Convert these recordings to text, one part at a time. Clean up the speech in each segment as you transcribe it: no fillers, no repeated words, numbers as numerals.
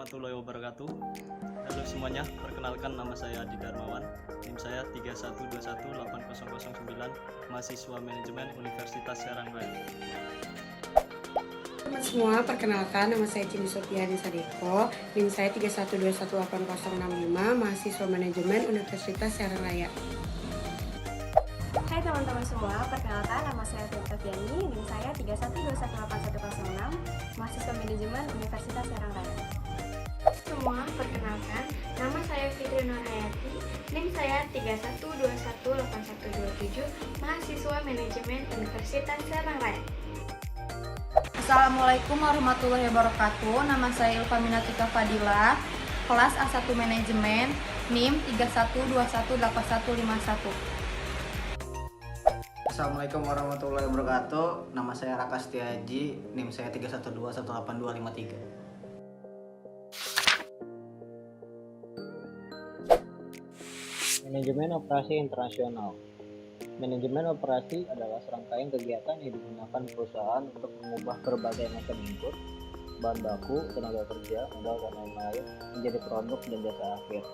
warahmatullahi wabarakatuh. Halo semuanya, perkenalkan nama saya Adi Darmawan. NIM saya 312180009, mahasiswa manajemen Universitas Serang Raya. Teman semua, perkenalkan nama saya Cindy Sofiani Sadeko, NIM saya 312180065, mahasiswa manajemen Universitas Serang Raya. Hai teman-teman semua, perkenalkan nama saya Tirta Fiani, NIM saya 312181106, mahasiswa manajemen Universitas Serang Raya. Semua, perkenalkan, nama saya Fitri Nurhayati, NIM saya 3121827, mahasiswa manajemen Universitas Serang Raya. Assalamualaikum warahmatullahi wabarakatuh. Nama saya Ilfa Minatika Fadila, kelas A1 Manajemen, NIM 312185151. Assalamualaikum warahmatullahi wabarakatuh. Nama saya Raka Setiaji, NIM saya 312188253. Manajemen operasi internasional. Manajemen operasi adalah serangkaian kegiatan yang digunakan perusahaan untuk mengubah berbagai macam input, bahan baku, tenaga kerja, modal, dan lain-lain menjadi produk dan jasa akhir.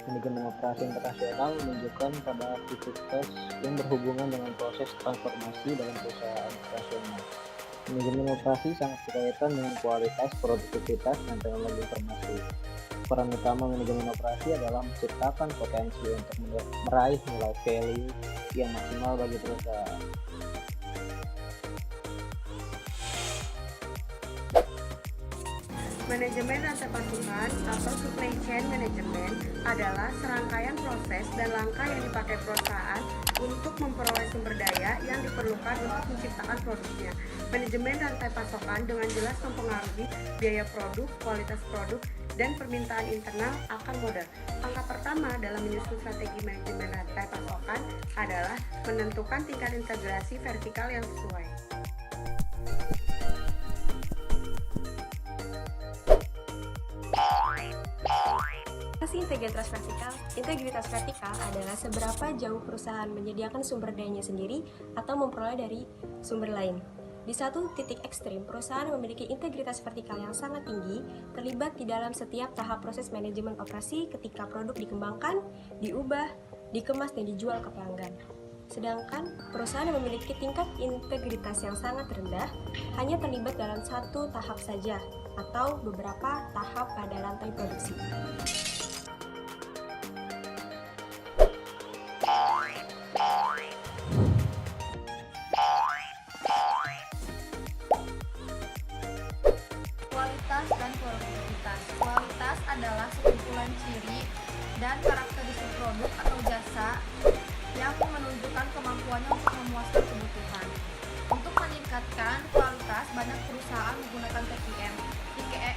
Manajemen operasi internasional menunjukkan pada aktivitas yang berhubungan dengan proses transformasi dalam perusahaan internasional. Manajemen operasi sangat berkaitan dengan kualitas, produktivitas, dan teknologi informasi. Peran utama manajemen operasi adalah menciptakan potensi untuk meraih nilai value yang maksimal bagi perusahaan. Manajemen rantai pasokan atau supply chain management adalah serangkaian proses dan langkah yang dipakai perusahaan untuk memperoleh sumber daya yang diperlukan untuk menciptakan produknya. Manajemen rantai pasokan dengan jelas mempengaruhi biaya produk, kualitas produk, dan permintaan internal akan modal. Langkah pertama dalam menyusun strategi manajemen rantai pasokan adalah menentukan tingkat integrasi vertikal yang sesuai. Integritas vertikal adalah seberapa jauh perusahaan menyediakan sumber dayanya sendiri atau memperoleh dari sumber lain. Di satu titik ekstrim, perusahaan memiliki integritas vertikal yang sangat tinggi, terlibat di dalam setiap tahap proses manajemen operasi ketika produk dikembangkan, diubah, dikemas, dan dijual ke pelanggan. Sedangkan perusahaan yang memiliki tingkat integritas yang sangat rendah hanya terlibat dalam satu tahap saja atau beberapa tahap pada rantai produksi. Kualitas dan produktivitas. Kualitas adalah sekumpulan ciri dan karakteristik produk atau jasa yang menunjukkan kemampuannya untuk memuaskan kebutuhan. Untuk meningkatkan kualitas, banyak perusahaan menggunakan TQM.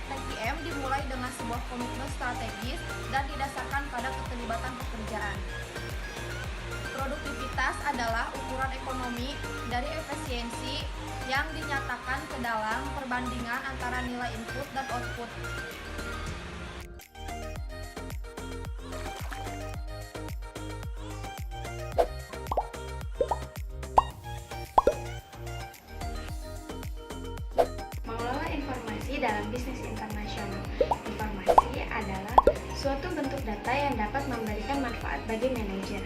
TQM dimulai dengan sebuah komitmen strategis dan didasarkan pada keterlibatan pekerjaan. Produktivitas adalah ukuran ekonomi dari efisiensi yang dinyatakan ke dalam perbandingan antara nilai input dan output. Mengelola informasi dalam bisnis internasional. Informasi adalah suatu bentuk data yang dapat memberikan manfaat bagi manajer.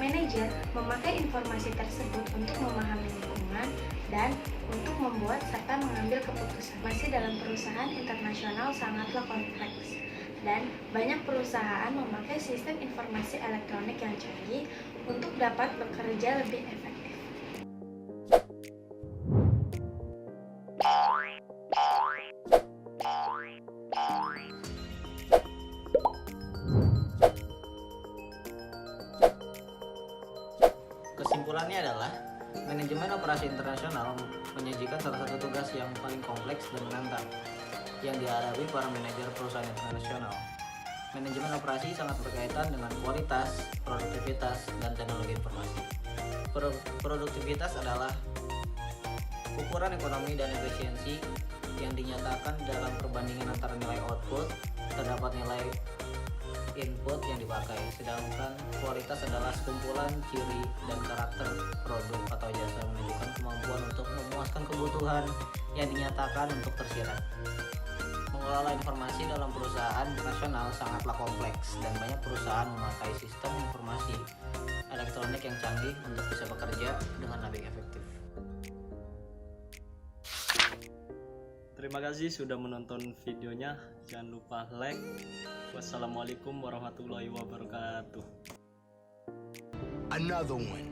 Manajer memakai informasi tersebut untuk memahami lingkungan dan untuk membuat serta mengambil keputusan. Masih dalam perusahaan internasional sangatlah kompleks dan banyak perusahaan memakai sistem informasi elektronik yang canggih untuk dapat bekerja lebih efektif. Kesimpulannya adalah, manajemen operasi internasional menyajikan salah satu tugas yang paling kompleks dan menantang yang dihadapi para manajer perusahaan internasional. Manajemen operasi sangat berkaitan dengan kualitas, produktivitas, dan teknologi informasi. Produktivitas adalah ukuran ekonomi dan efisiensi yang dinyatakan dalam perbandingan antara nilai output terdapat nilai input yang dipakai, sedangkan kualitas adalah sekumpulan ciri dan karakter produk atau jasa menunjukkan kemampuan untuk memuaskan kebutuhan yang dinyatakan untuk tersirat. Mengelola informasi dalam perusahaan internasional sangatlah kompleks dan banyak perusahaan memakai sistem informasi elektronik yang canggih untuk bisa bekerja dengan lebih efektif. Terima kasih sudah menonton videonya. Jangan lupa like. Wassalamualaikum warahmatullahi wabarakatuh. Another one.